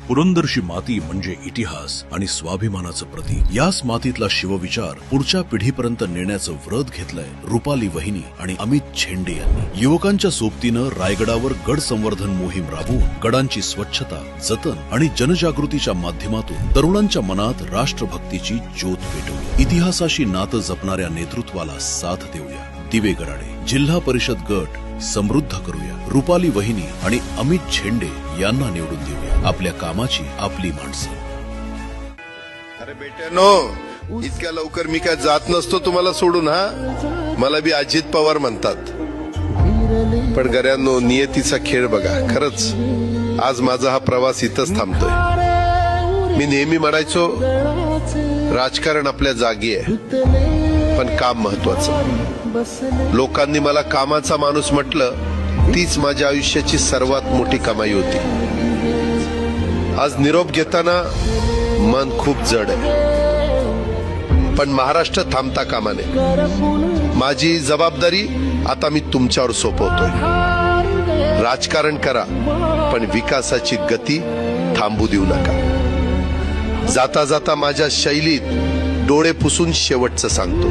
पुरंदरची माती म्हणजे इतिहास आणि स्वाभिमानाचं प्रतीक. याच मातीतला शिवविचार पुढच्या पिढीपर्यंत नेण्याचं व्रत घेतलंय रुपाली वहिनी आणि अमित झेंडे यांनी. युवकांच्या सोबतीनं रायगडावर गड संवर्धन मोहीम राबवून गडांची स्वच्छता, जतन आणि जनजागृतीच्या माध्यमातून तरुणांच्या मनात राष्ट्रभक्तीची ज्योत पेटवली. इतिहासाशी नातं जपणाऱ्या नेतृत्वाला साथ देऊया. दिवे गराडे जिल्हा परिषद गट समृद्ध करूया. रुपाली वहिनी आणि अमित झेंडे यांना निवडून देऊया. आपल्या कामाची आपली माणसं. अरे बेट्यानो, इतक्या लवकर मी काय जात नसतो तुम्हाला सोडून. हा, मला बी अजित पवार म्हणतात. पण गऱ्यांनो, नियतीचा खेळ बघा. खरंच आज माझा हा प्रवास इथंच थांबतोय. मी नेहमी म्हणायचो राजकारण आपल्या जागी आहे, पण काम महत्वाचं. लोकांनी मला कामाचा माणूस म्हटलं, तीच माझ्या आयुष्याची सर्वात मोठी कमाई होती. आज निरोप घेताना मन खूप जड आहे, पण महाराष्ट्र थांबता कामा नये. माझी जबाबदारी आता मी तुमच्यावर सोपवतोय. राजकारण करा, पण विकासाची गती थांबू देऊ नका. जाता जाता माझ्या शैलीत डोळे पुसून शेवटचं सांगतो,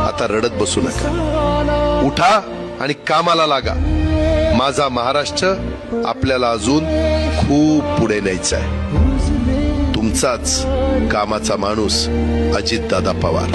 आता रडत बसू नका. उठा आणि कामाला लागा. माझा महाराष्ट्र आपल्याला अजून खूप पुढे न्यायचा आहे. तुमचाच कामाचा माणूस अजितदादा पवार.